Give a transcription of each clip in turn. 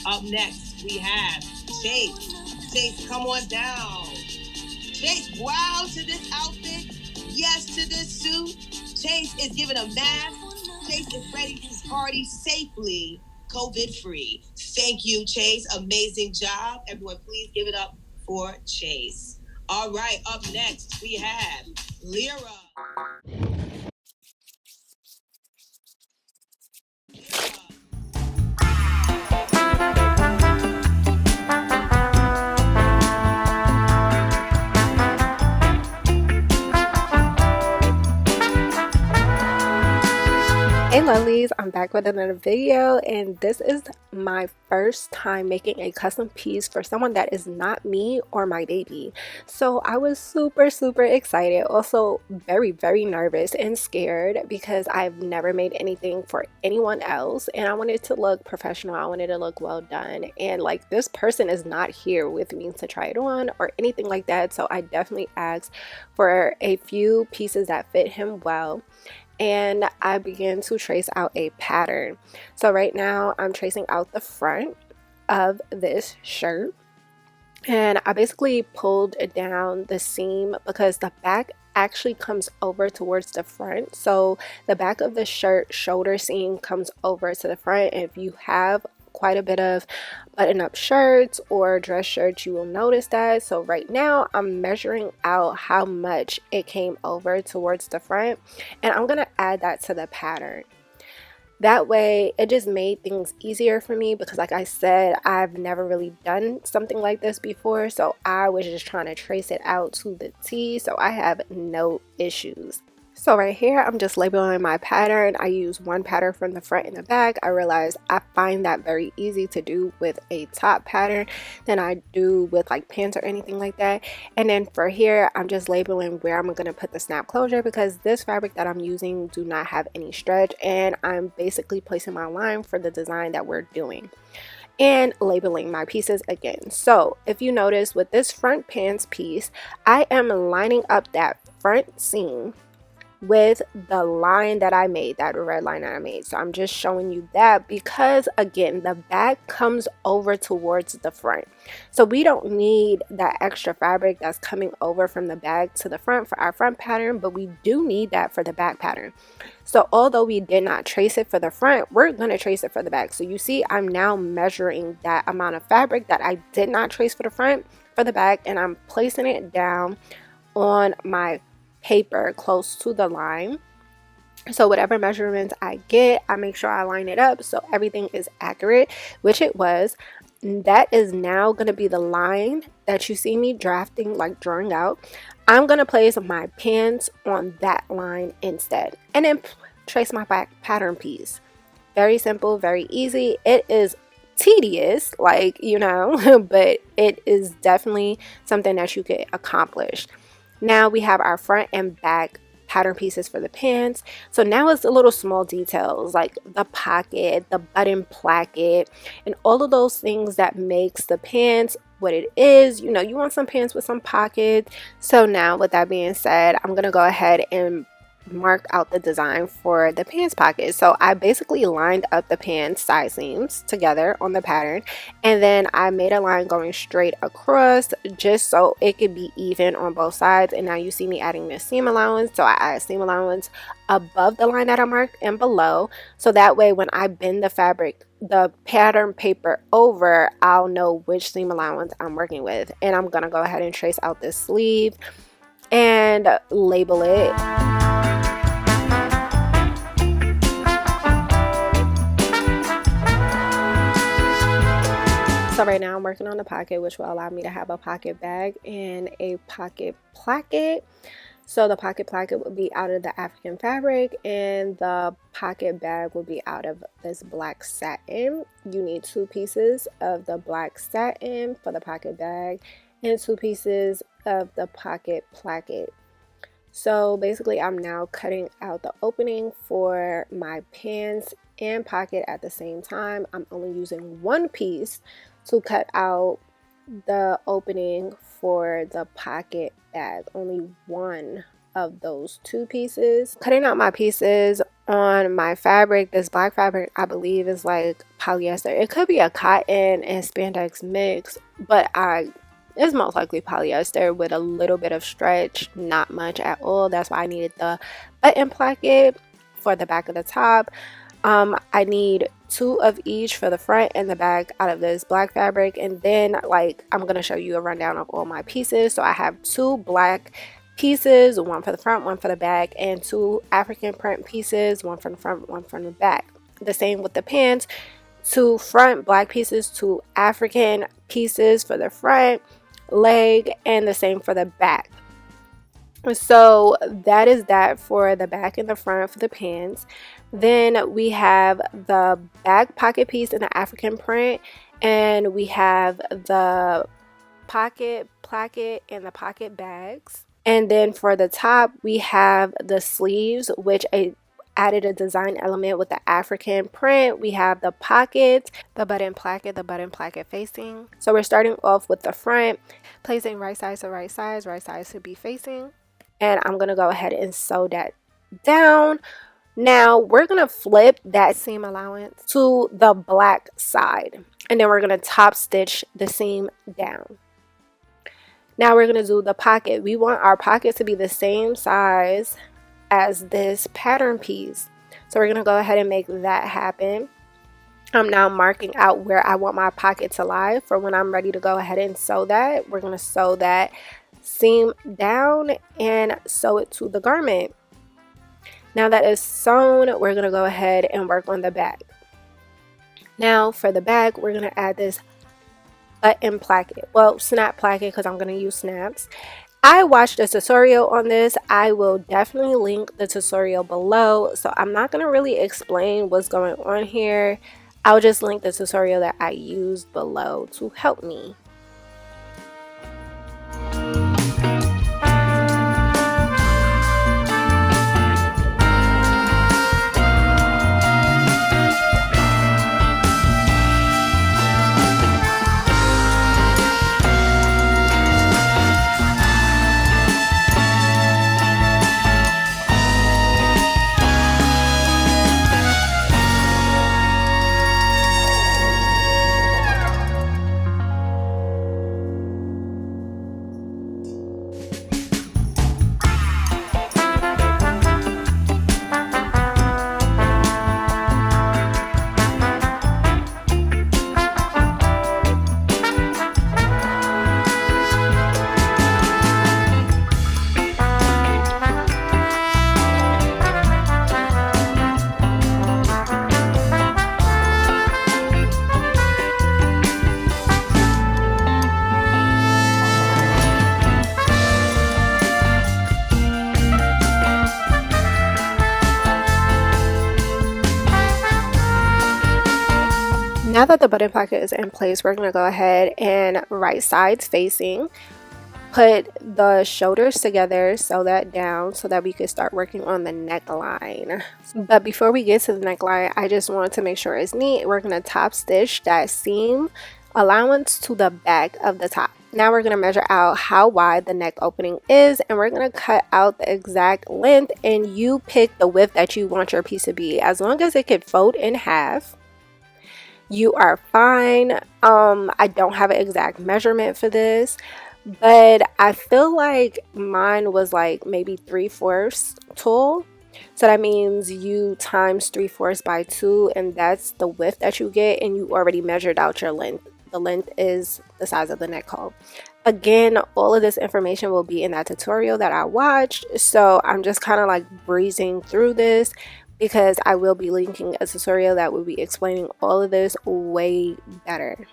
Up next, we have Chase. Chase, come on down. Chase, wow to this outfit. Yes to this suit. Chase is giving a mask. Chase is ready to party safely, COVID-free. Thank you, Chase. Amazing job. Everyone, please give it up for Chase. All right, up next, we have Lyra. Hey lovelies, I'm back with another video, and this is my first time making a custom piece for someone that is not me or my baby. So I was super excited, also very nervous and scared because I've never made anything for anyone else, and I wanted to look professional. I wanted to look well done, and like this person is not here with me to try it on or anything like that. So I definitely asked for a few pieces that fit him well, and I began to trace out a pattern. So right now I'm tracing out the front of this shirt, and I basically pulled down the seam because the back actually comes over towards the front. So the back of the shirt shoulder seam comes over to the front, and if you have quite a bit of button-up shirts or dress shirts, you will notice that. So right now I'm measuring out how much it came over towards the front, and I'm gonna add that to the pattern. That way it just made things easier for me because, like I said, I've never really done something like this before, so I was just trying to trace it out to the T, so I have no issues. So right here I'm just labeling my pattern. I use one pattern from the front and the back. I realized I find that very easy to do with a top pattern than I do with like pants or anything like that. And then for here I'm just labeling where I'm going to put the snap closure because this fabric that I'm using do not have any stretch, and I'm basically placing my line for the design that we're doing and labeling my pieces again. So if you notice with this front pants piece, I am lining up that front seam with the line that I made, that red line that I made. So I'm just showing you that because again the back comes over towards the front, so we don't need that extra fabric that's coming over from the back to the front for our front pattern, but we do need that for the back pattern. So although we did not trace it for the front, we're going to trace it for the back. So you see I'm now measuring that amount of fabric that I did not trace for the front for the back, and I'm placing it down on my paper close to the line. So whatever measurements I get, I make sure I line it up so everything is accurate, which it was. That is now going to be the line that you see me drafting, like drawing out. I'm going to place my pins on that line instead, and then trace my back pattern piece. Very simple, very easy. It is tedious, like, you know, but it is definitely something that you could accomplish. Now we have our front and back pattern pieces for the pants. So now it's the little small details like the pocket, the button placket, and all of those things that makes the pants what it is. You know, you want some pants with some pockets. So now with that being said, I'm gonna go ahead and mark out the design for the pants pocket. So I basically lined up the pants side seams together on the pattern, and then I made a line going straight across just so it could be even on both sides. And now you see me adding this seam allowance, so I add seam allowance above the line that I marked and below, so that way when I bend the fabric, the pattern paper over, I'll know which seam allowance I'm working with. And I'm gonna go ahead and trace out this sleeve and label it. So right now I'm working on the pocket, which will allow me to have a pocket bag and a pocket placket. So the pocket placket will be out of the African fabric, and the pocket bag will be out of this black satin. You need 2 pieces of the black satin for the pocket bag and 2 pieces of the pocket placket. So basically I'm now cutting out the opening for my pants and pocket at the same time. I'm only using 1 piece to cut out the opening for the pocket bag, only 1 of those 2 pieces. Cutting out my pieces on my fabric. This black fabric, I believe, is like polyester. It could be a cotton and spandex mix, but it's most likely polyester with a little bit of stretch, not much at all. That's why I needed the button placket for the back of the top. I need 2 of each for the front and the back out of this black fabric, and then like I'm gonna show you a rundown of all my pieces. So I have 2 black pieces, 1 for the front, 1 for the back, and 2 African print pieces, 1 from the front, 1 from the back. The same with the pants, 2 front black pieces, 2 African pieces for the front leg, and the same for the back. So that is that for the back and the front for the pants. Then we have the back pocket piece in the African print, and we have the pocket placket and the pocket bags. And then for the top, we have the sleeves, which added a design element with the African print. We have the pockets, the button placket facing. So we're starting off with the front, placing right size to right size to be facing. And I'm going to go ahead and sew that down. Now we're going to flip that seam allowance to the black side, and then we're going to top stitch the seam down. Now we're going to do the pocket. We want our pocket to be the same size as this pattern piece. So we're going to go ahead and make that happen. I'm now marking out where I want my pocket to lie for when I'm ready to go ahead and sew that. We're going to sew that seam down and sew it to the garment. Now that is sewn, we're going to go ahead and work on the back. Now for the back, we're going to add this button placket. Well, snap placket, because I'm going to use snaps. I watched a tutorial on this. I will definitely link the tutorial below. So I'm not going to really explain what's going on here. I'll just link the tutorial that I used below to help me. Now that the button placket is in place, we're going to go ahead and right sides facing, put the shoulders together, sew that down so that we could start working on the neckline. But before we get to the neckline, I just want to make sure it's neat. We're going to top stitch that seam allowance to the back of the top. Now we're going to measure out how wide the neck opening is, and we're going to cut out the exact length, and you pick the width that you want your piece to be. As long as it could fold in half, you are fine. I don't have an exact measurement for this, but I feel like mine was like maybe 3/4 tall. So that means you times 3/4 by 2, and that's the width that you get, and you already measured out your length. The length is the size of the neck hole. Again, all of this information will be in that tutorial that I watched, so I'm just kind of like breezing through this because I will be linking a tutorial that will be explaining all of this way better.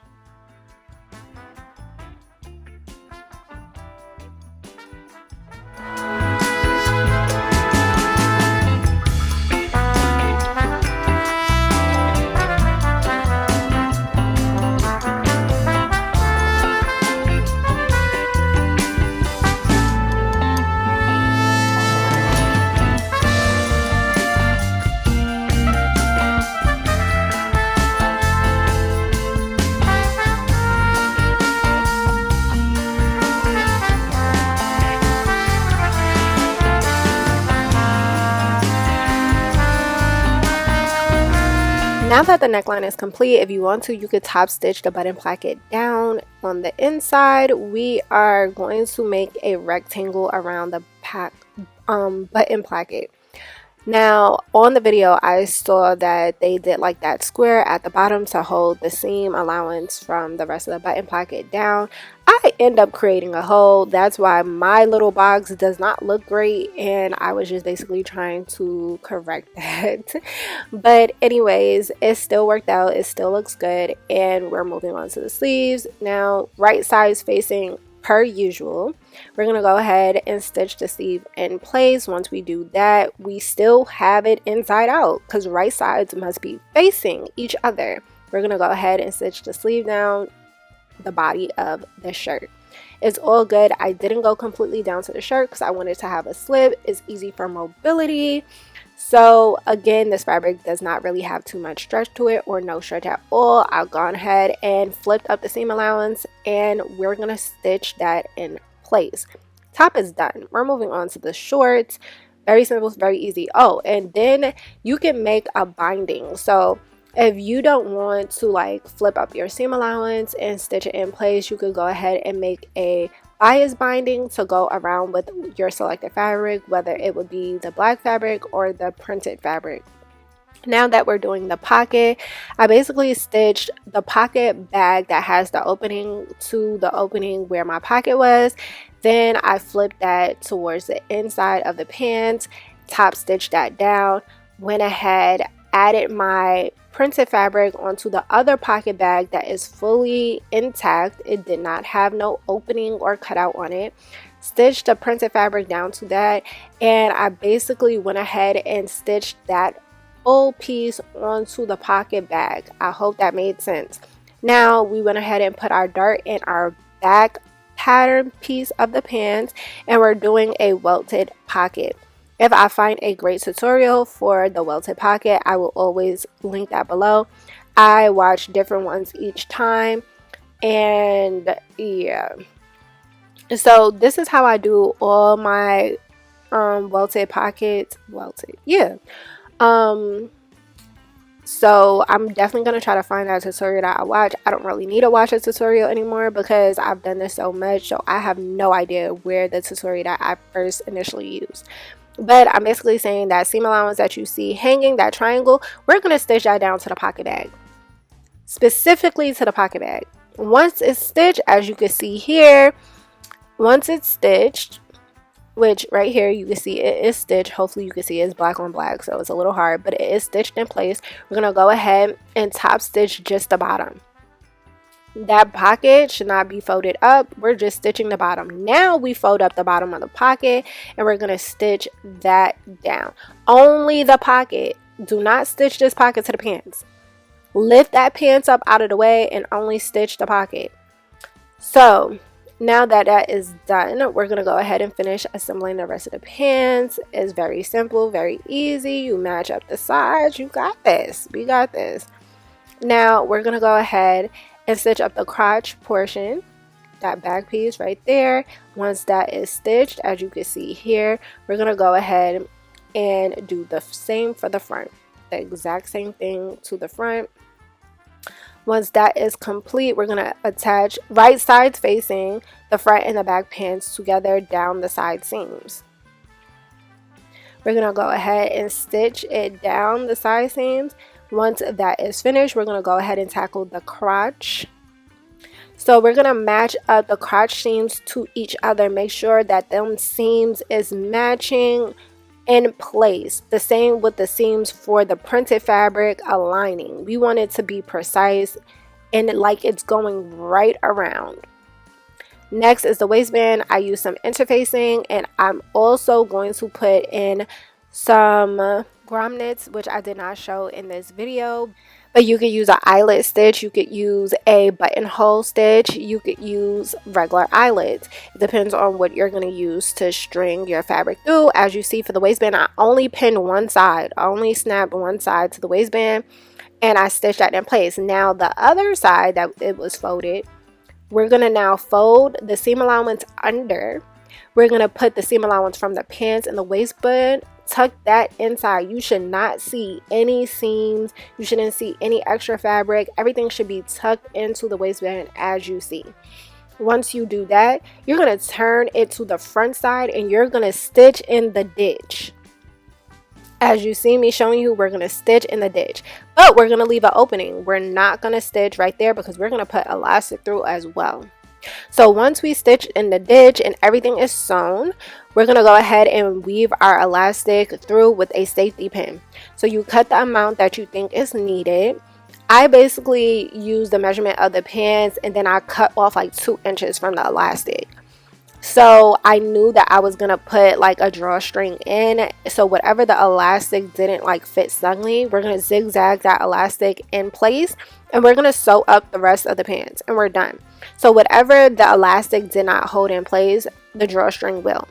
Now that the neckline is complete, if you want to, you could top stitch the button placket down. On the inside, we are going to make a rectangle around the button placket. Now on the video, I saw that they did like that square at the bottom to hold the seam allowance from the rest of the button placket down. I end up creating a hole. That's why my little box does not look great, and I was just basically trying to correct that. But anyways, it still worked out. It still looks good, and we're moving on to the sleeves. Now, right sides facing per usual. We're going to go ahead and stitch the sleeve in place. Once we do that, we still have it inside out because right sides must be facing each other. We're going to go ahead and stitch the sleeve down the body of the shirt. It's all good. I didn't go completely down to the shirt because I wanted to have a slip. It's easy for mobility. So again, this fabric does not really have too much stretch to it or no stretch at all. I've gone ahead and flipped up the seam allowance and we're going to stitch that in place. Top is done. We're moving on to the shorts. Very simple, very easy. Oh, and then you can make a binding. So if you don't want to like flip up your seam allowance and stitch it in place, you could go ahead and make a bias binding to go around with your selected fabric, whether it would be the black fabric or the printed fabric. Now that we're doing the pocket, I basically stitched the pocket bag that has the opening to the opening where my pocket was. Then I flipped that towards the inside of the pants, top stitched that down, went ahead, added my printed fabric onto the other pocket bag that is fully intact. It did not have no opening or cutout on it. Stitched the printed fabric down to that, and I basically went ahead and stitched that full piece onto the pocket bag. I hope that made sense. Now we went ahead and put our dart in our back pattern piece of the pants, and we're doing a welted pocket. If I find a great tutorial for the welted pocket, I will always link that below. I watch different ones each time, and yeah. So this is how I do all my welted pockets. Welted, yeah. So I'm definitely going to try to find that tutorial that I watch. I don't really need to watch a tutorial anymore because I've done this so much, so I have no idea where the tutorial that I first initially used. But I'm basically saying that seam allowance that you see hanging, that triangle, we're going to stitch that down to the pocket bag. Specifically to the pocket bag. Once it's stitched, as you can see here, once it's stitched, which right here you can see it is stitched. Hopefully you can see it's black on black, so it's a little hard, but it is stitched in place. We're going to go ahead and top stitch just the bottom. That pocket should not be folded up. We're just stitching the bottom. Now we fold up the bottom of the pocket and we're going to stitch that down. Only the pocket. Do not stitch this pocket to the pants. Lift that pants up out of the way and only stitch the pocket. So now that that is done, we're going to go ahead and finish assembling the rest of the pants. It's very simple, very easy. You match up the sides. You got this. We got this. Now we're going to go ahead and stitch up the crotch portion, that back piece right there. Once that is stitched, as you can see here, we're going to go ahead and do the same for the front. The exact same thing to the front. Once that is complete, we're going to attach right sides facing the front and the back pants together down the side seams. We're going to go ahead and stitch it down the side seams. Once that is finished, we're going to go ahead and tackle the crotch. So we're going to match up the crotch seams to each other. Make sure that them seams is matching in place. The same with the seams for the printed fabric aligning. We want it to be precise and like it's going right around. Next is the waistband. I use some interfacing, and I'm also going to put in some grommets, which I did not show in this video, but you could use an eyelet stitch, you could use a buttonhole stitch, you could use regular eyelets. It depends on what you're going to use to string your fabric through. As you see for the waistband, I only pinned one side, I only snapped one side to the waistband, and I stitched that in place. Now the other side that it was folded, we're going to now fold the seam allowance under. We're going to put the seam allowance from the pants and the waistband tuck that inside. You should not see any seams. You shouldn't see any extra fabric. Everything should be tucked into the waistband as you see. Once you do that, you're going to turn it to the front side and you're going to stitch in the ditch. As you see me showing you, we're going to stitch in the ditch, but we're going to leave an opening. We're not going to stitch right there because we're going to put elastic through as well. So once we stitch in the ditch and everything is sewn, we're going to go ahead and weave our elastic through with a safety pin. So you cut the amount that you think is needed. I basically use the measurement of the pins and then I cut off like 2 inches from the elastic. So I knew that I was going to put like a drawstring in. So whatever the elastic didn't like fit snugly, we're going to zigzag that elastic in place and we're going to sew up the rest of the pants and we're done. So whatever the elastic did not hold in place, the drawstring will.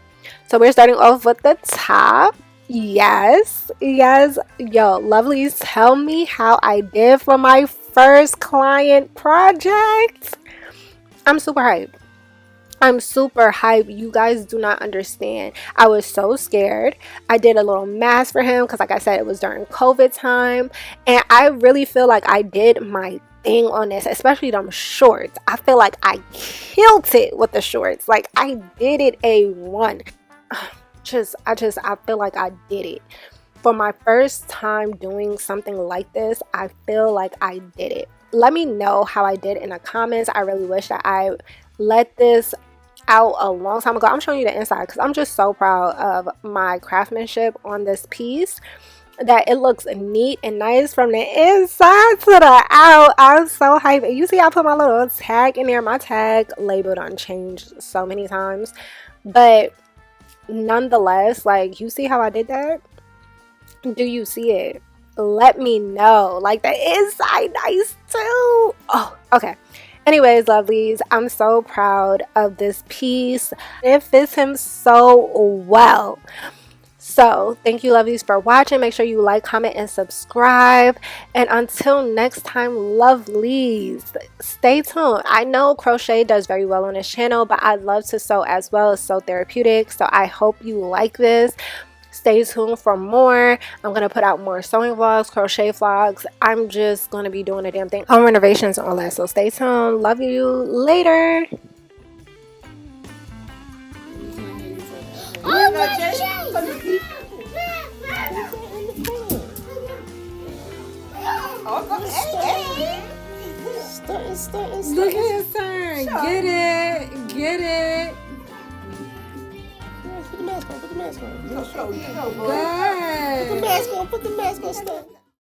So we're starting off with the top. Yes. Yo, Lovelies, tell me how I did for my first client project. I'm super hyped. You guys do not understand. I was so scared. I did a little mask for him because like I said, it was during COVID time. And I really feel like I did my thing on this, especially them shorts. I feel like I killed it with the shorts. Like I did it A1. I feel like I did it. For my first time doing something like this, I feel like I did it. Let me know how I did in the comments. I really wish that I let this out a long time ago. I'm showing you the inside because I'm just so proud of my craftsmanship on this piece, that it looks neat and nice from the inside to the out. I'm so hyped. And you see I put my little tag in there. My tag label done changed so many times, but nonetheless, like, you see how I did that? Do you see it? Let me know. Like, the inside nice too. Oh, okay. Anyways, lovelies, I'm so proud of this piece. It fits him so well. So thank you, lovelies, for watching. Make sure you like, comment, and subscribe. And until next time, lovelies, stay tuned. I know crochet does very well on this channel, but I love to sew as well. It's so therapeutic. So I hope you like this. Stay tuned for more. I'm going to put out more sewing vlogs, crochet vlogs. I'm just going to be doing a damn thing. Home renovations and all that. So stay tuned. Love you. Later. Oh, Look at his turn. Get it. Get it. Put the mask on. Go, Put the mask on. Put the mask on. Stop.